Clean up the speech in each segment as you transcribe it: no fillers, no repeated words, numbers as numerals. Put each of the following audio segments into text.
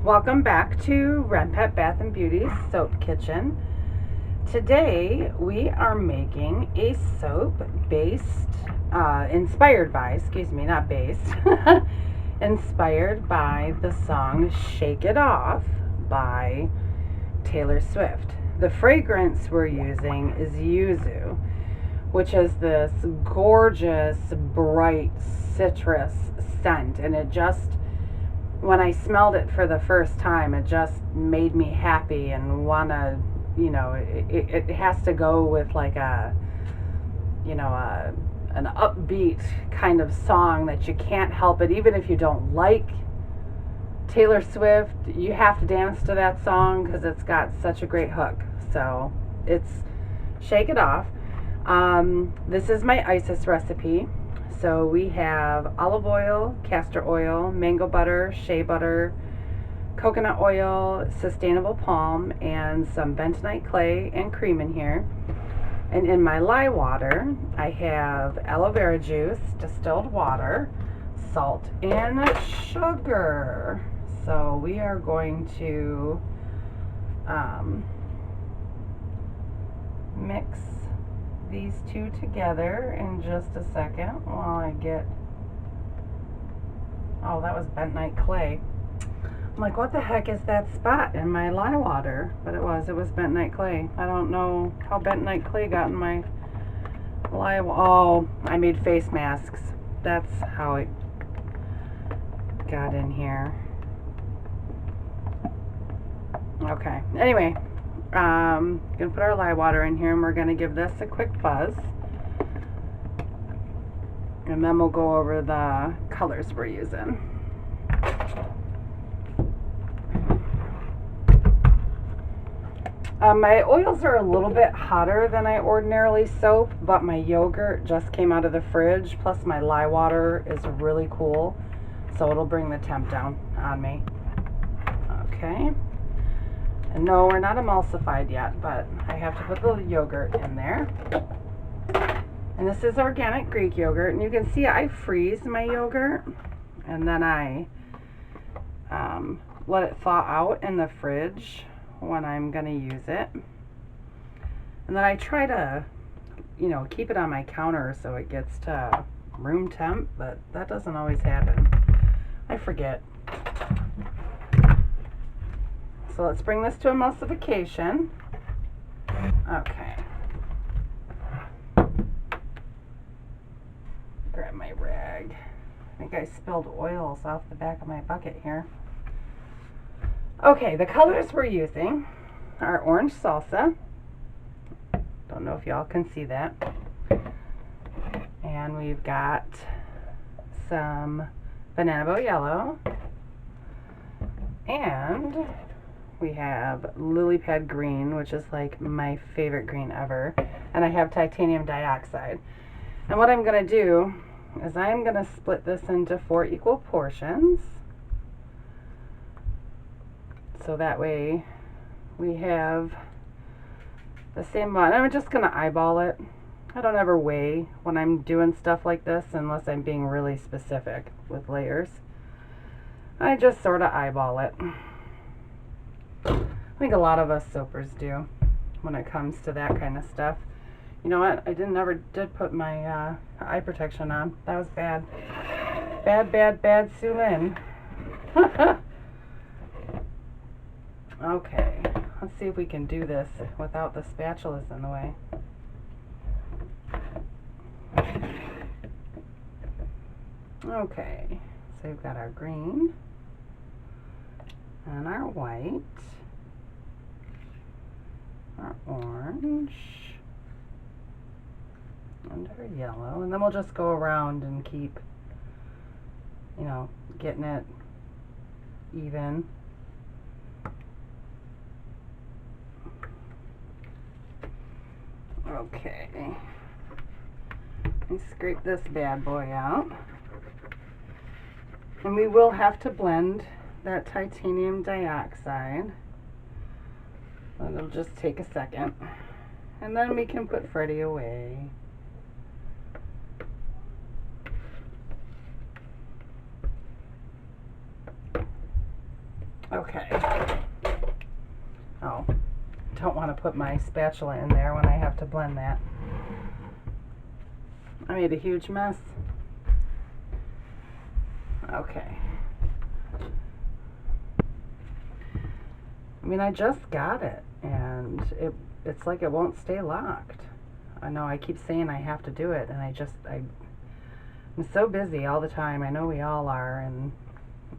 Welcome back to Renpet Bath Beauty Soap Kitchen. Today we are making a soap inspired by, not based, inspired by the song Shake It Off by Tayor Swift. The fragrance we're using is Yuzu, which is this gorgeous, bright citrus scent, and when I smelled it for the first time, it just made me happy and wanna, it has to go with like an upbeat kind of song that you can't help it. Even if you don't like Tayor Swift, you have to dance to that song because it's got such a great hook. So it's Shake It Off. This is my ISIS recipe. So we have olive oil, castor oil, mango butter, shea butter, coconut oil, sustainable palm, and some bentonite clay and cream in here. And in my lye water, I have aloe vera juice, distilled water, salt, and sugar. So we are going to mix these two together in just a second while I get, oh, that was bentonite clay. I'm like, what the heck is that spot in my lye water? But it was bentonite clay. I don't know how bentonite clay got in my lye. Oh, I made face masks. That's how it got in here. Okay, anyway, gonna put our lye water in here and we're gonna give this a quick buzz, and then we'll go over the colors we're using. My oils are a little bit hotter than I ordinarily soap, but my yogurt just came out of the fridge, plus my lye water is really cool, so it'll bring the temp down on me. Okay. And no, we're not emulsified yet, but I have to put the yogurt in there. And this is organic Greek yogurt, and you can see I freeze my yogurt, and then I let it thaw out in the fridge when I'm going to use it. And then I try to, keep it on my counter so it gets to room temp, but that doesn't always happen. I forget. So let's bring this to emulsification. Okay. Grab my rag. I think I spilled oils off the back of my bucket here. Okay, the colors we're using are orange salsa. Don't know if y'all can see that. And we've got some banana boat yellow. And we have lily pad green, which is like my favorite green ever. And I have titanium dioxide. And what I'm going to do is I'm going to split this into 4 equal portions. So that way we have the same amount. I'm just going to eyeball it. I don't ever weigh when I'm doing stuff like this unless I'm being really specific with layers. I just sort of eyeball it. I think a lot of us soapers do when it comes to that kind of stuff. You know what? I never did put my eye protection on. That was bad. Bad, Sue Lynn. Okay, let's see if we can do this without the spatulas in the way. Okay, so we've got our green and our white, our orange, and our yellow, and then we'll just go around and keep, getting it even. Okay, let me scrape this bad boy out. And we will have to blend that titanium dioxide. It'll just take a second. And then we can put Freddie away. Okay. Oh, don't want to put my spatula in there when I have to blend that. I made a huge mess. Okay. I mean, I just got it, and it's like it won't stay locked. I know I keep saying I have to do it, and I'm so busy all the time. I know we all are, and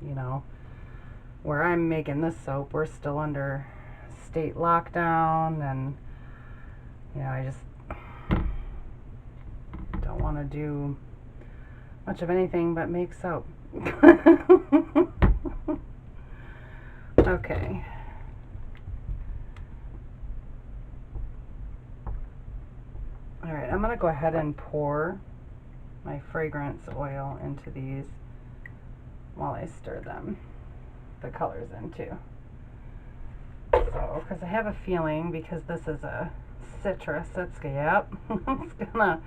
you know, where I'm making this soap, we're still under state lockdown, and you know, I just don't want to do much of anything but make soap. Okay. Alright, I'm going to go ahead and pour my fragrance oil into these while I stir them, the colors in too. So, because I have a feeling, because this is a citrus, it's going to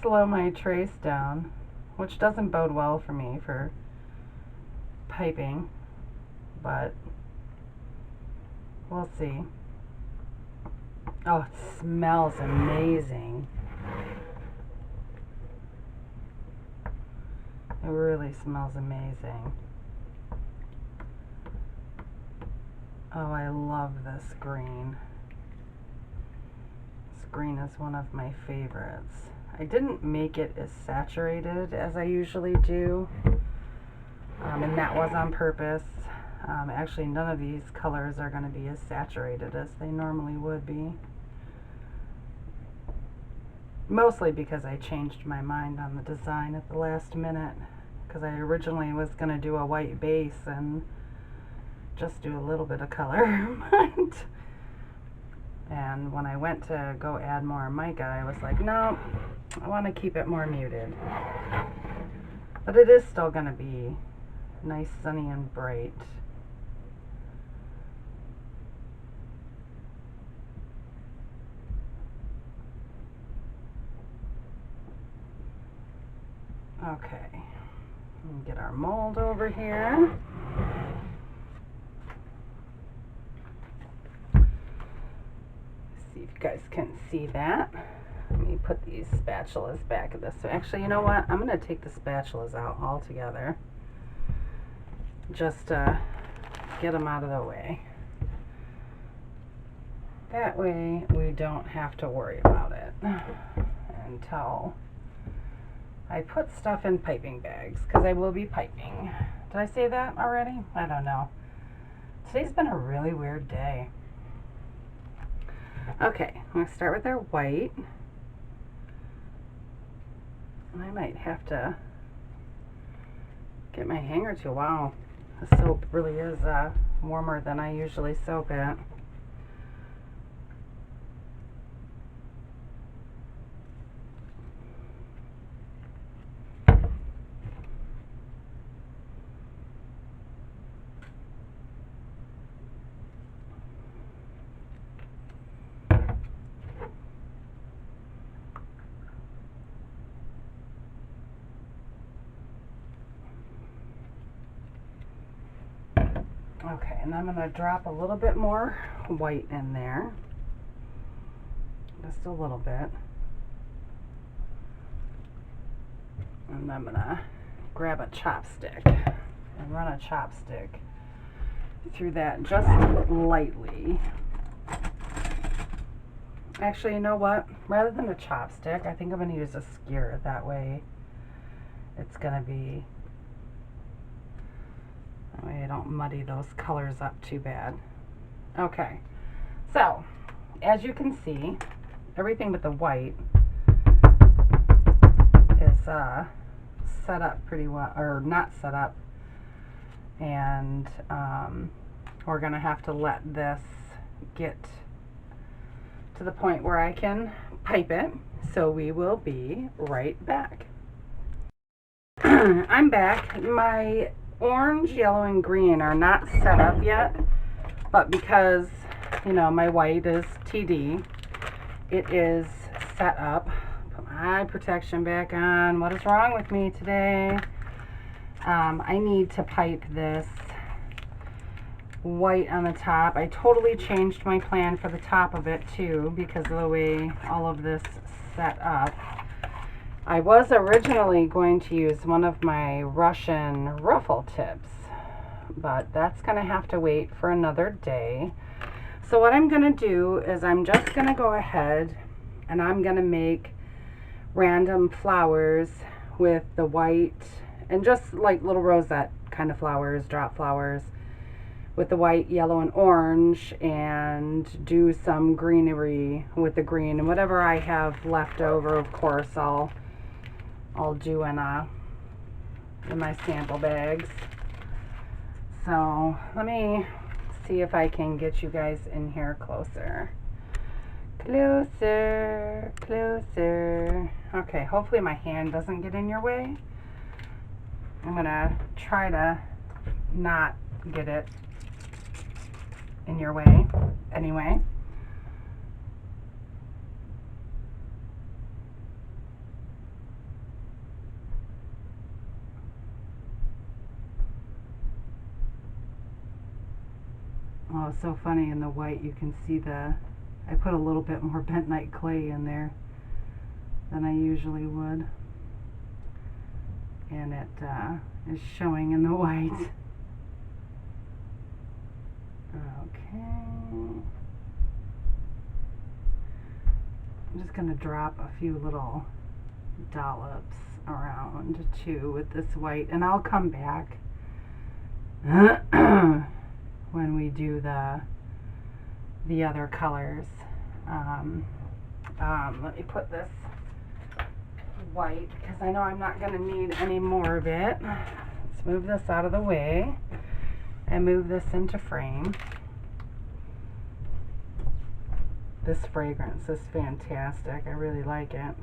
slow my trace down, which doesn't bode well for me for piping, but we'll see. Oh, it smells amazing. It really smells amazing. Oh, I love this green. This green is one of my favorites. I didn't make it as saturated as I usually do, and that was on purpose. Actually, none of these colors are going to be as saturated as they normally would be. Mostly because I changed my mind on the design at the last minute, because I originally was going to do a white base and just do a little bit of color. And when I went to go add more mica, I was like, no, I want to keep it more muted. But it is still going to be nice, sunny, and bright. Okay, get our mold over here. See if you guys can see that. Let me put these spatulas back at this. So actually, you know what? I'm going to take the spatulas out altogether. Just get them out of the way. That way we don't have to worry about it until I put stuff in piping bags, because I will be piping. Did I say that already? I don't know. Today's been a really weird day. Okay, I'm going to start with our white. I might have to get my hanger to. Wow, the soap really is warmer than I usually soap it. Okay, and I'm going to drop a little bit more white in there. Just a little bit. And I'm going to grab a chopstick and run a chopstick through that just lightly. Actually, you know what? Rather than a chopstick, I think I'm going to use a skewer. That way it's going to be... That way I don't muddy those colors up too bad. Okay, so as you can see, everything but the white is set up pretty well, or not set up, and we're gonna have to let this get to the point where I can pipe it, so we will be right back. I'm back. My orange, yellow, and green are not set up yet, but because, you know, my white is TD, it is set up. Put my eye protection back on. What is wrong with me today? I need to pipe this white on the top. I totally changed my plan for the top of it too because of the way all of this set up. I was originally going to use one of my Russian ruffle tips, but that's going to have to wait for another day. So what I'm going to do is I'm just going to go ahead and I'm going to make random flowers with the white and just like little rosette kind of flowers, drop flowers with the white, yellow, and orange, and do some greenery with the green. And whatever I have left over, of course, I'll do in my sample bags. So let me see if I can get you guys in here closer. Closer, closer. Okay, hopefully my hand doesn't get in your way. I'm gonna try to not get it in your way anyway. Oh, it's so funny in the white you can see I put a little bit more bentonite clay in there than I usually would, and it is showing in the white. Okay, I'm just going to drop a few little dollops around too with this white, and I'll come back when we do the other colors. Let me put this white because I know I'm not going to need any more of it. Let's move this out of the way and move this into frame. This fragrance is fantastic. I really like it.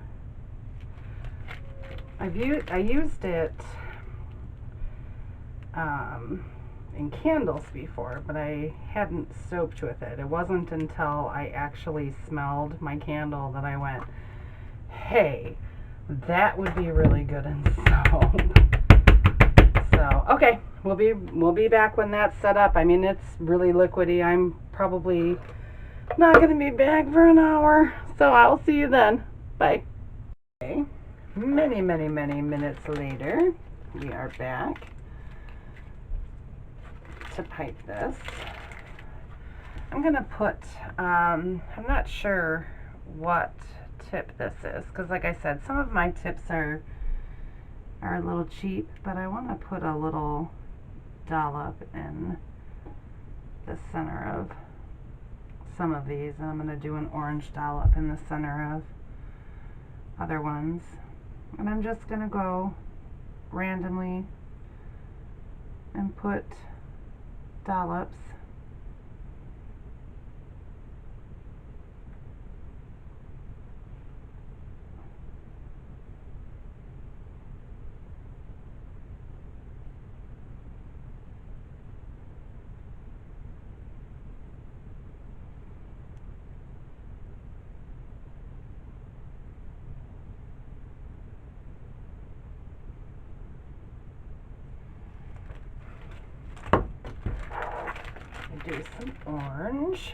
I used it in candles before, but I hadn't soaped with it. It wasn't until I actually smelled my candle that I went, hey, that would be really good in soap. So, okay, we'll be back when that's set up. I mean, it's really liquidy. I'm probably not going to be back for an hour, so I'll see you then. Bye. Okay, many minutes later, we are back to pipe this. I'm going to put, I'm not sure what tip this is, because like I said, some of my tips are a little cheap, but I want to put a little dollop in the center of some of these, and I'm going to do an orange dollop in the center of other ones, and I'm just going to go randomly and put dollops do some orange.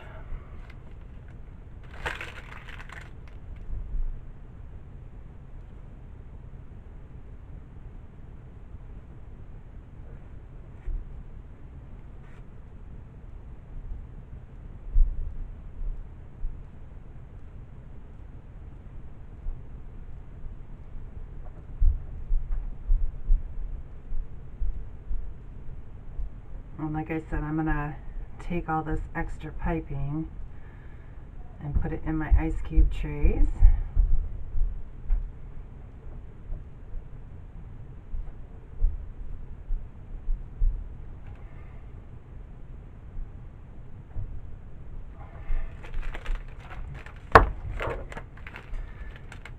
And like I said, I'm going to take all this extra piping and put it in my ice cube trays.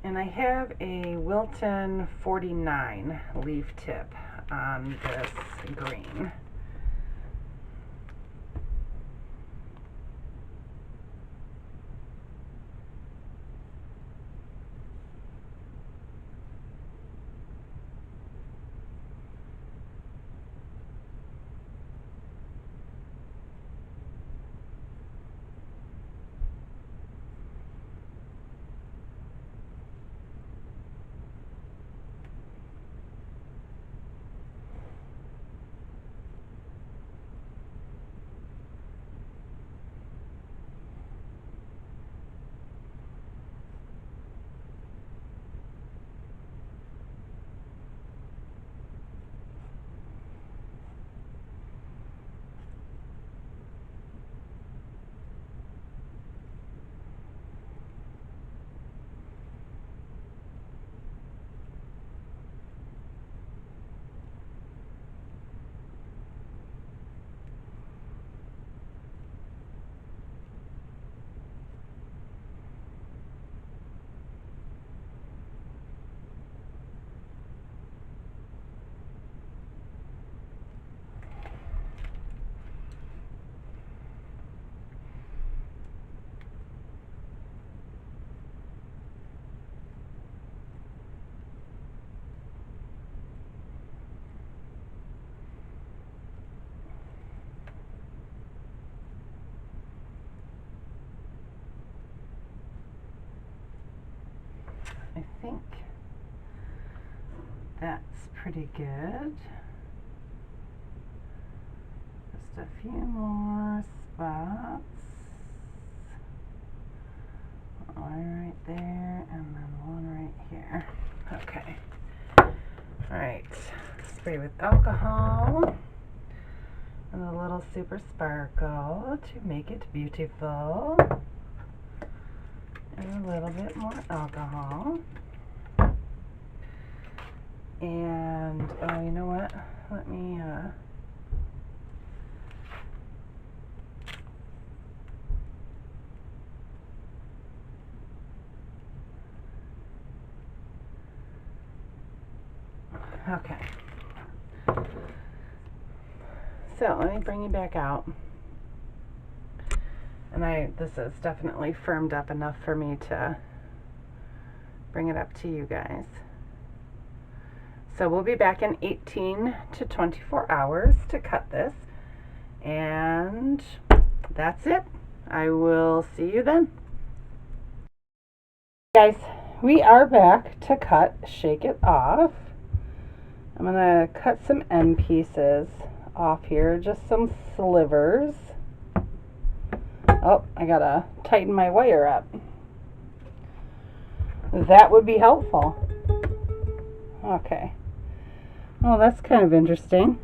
And I have a Wilton 49 leaf tip on this green. That's pretty good. Just a few more spots. One right there and then one right here. Okay. Alright. Spray with alcohol and a little super sparkle to make it beautiful. And a little bit more alcohol. And, oh, you know what? Let me, okay. So, let me bring you back out. And this is definitely firmed up enough for me to bring it up to you guys. So we'll be back in 18 to 24 hours to cut this. And that's it. I will see you then. Guys, we are back to cut Shake It Off. I'm going to cut some end pieces off here, just some slivers. Oh, I got to tighten my wire up. That would be helpful. Okay. Well, that's kind of interesting.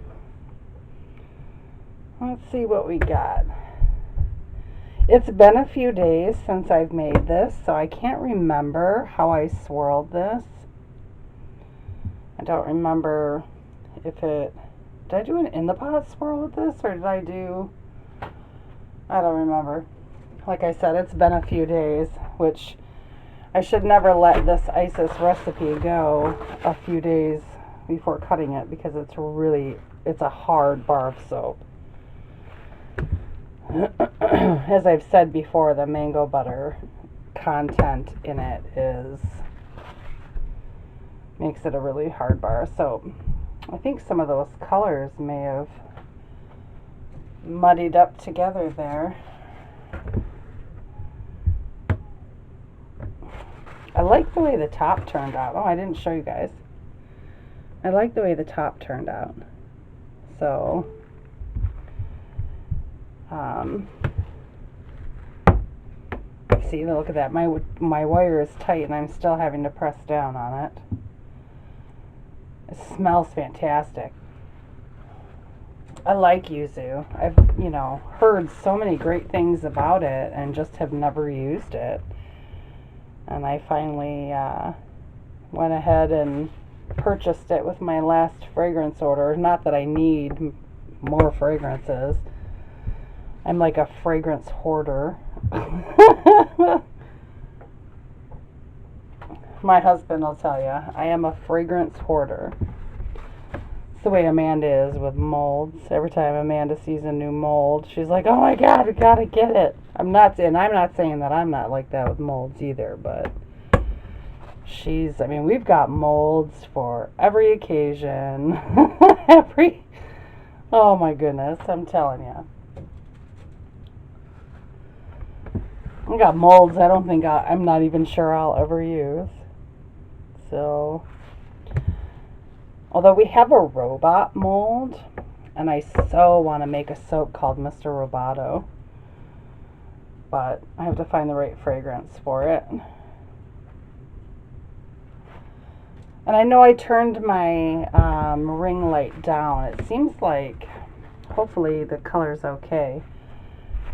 Let's see what we got. It's been a few days since I've made this, so I can't remember how I swirled this. I don't remember if it... Did I do an in the pot swirl with this, or did I do... I don't remember. Like I said, it's been a few days, which I should never let this Isis recipe go a few days before cutting it, because it's a hard bar of soap. As I've said before, the mango butter content in it makes it a really hard bar of soap. I think some of those colors may have muddied up together there. I like the way the top turned out. Oh, I didn't show you guys. I like the way the top turned out. So, see, look at that. My wire is tight and I'm still having to press down on it. It smells fantastic. I like Yuzu. I've, heard so many great things about it and just have never used it. And I finally went ahead and purchased it with my last fragrance order. Not that I need more fragrances. I'm like a fragrance hoarder. My husband will tell you, I am a fragrance hoarder. It's the way Amanda is with molds. Every time Amanda sees a new mold, she's like, "Oh my God, we gotta get it." I'm not saying that I'm not like that with molds either, but we've got molds for every occasion. Oh my goodness, I'm telling you. I got molds I'm not even sure I'll ever use. So, although we have a robot mold, and I so want to make a soap called Mr. Roboto, but I have to find the right fragrance for it. And I know I turned my ring light down. It seems like, hopefully the color's okay.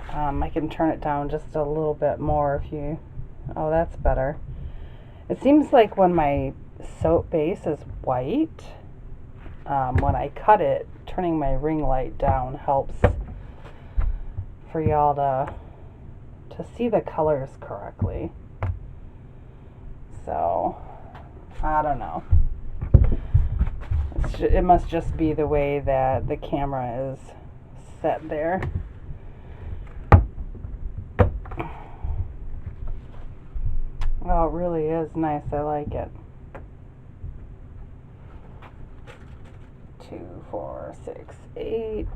I can turn it down just a little bit more if you... Oh, that's better. It seems like when my soap base is white, when I cut it, turning my ring light down helps for y'all to see the colors correctly. So, I don't know. It must just be the way that the camera is set there. Oh, it really is nice. I like it. 2, 4, 6, 8.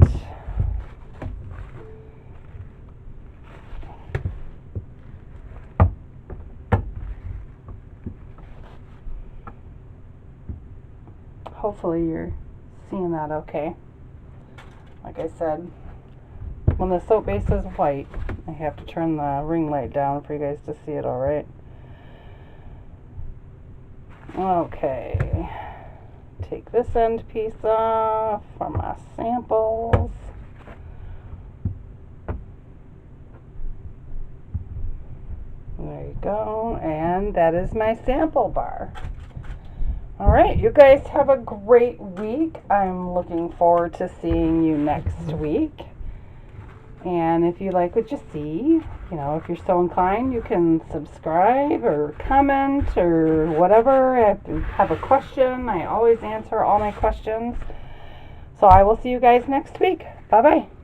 hopefully you're seeing that okay. Like I said, when the soap base is white, I have to turn the ring light down for you guys to see it all right. Okay, take this end piece off for my samples. There you go, and that is my sample bar. Alright, you guys have a great week. I'm looking forward to seeing you next week. And if you like what you see, you know, if you're so inclined, you can subscribe or comment or whatever. If you have a question, I always answer all my questions. So I will see you guys next week. Bye-bye.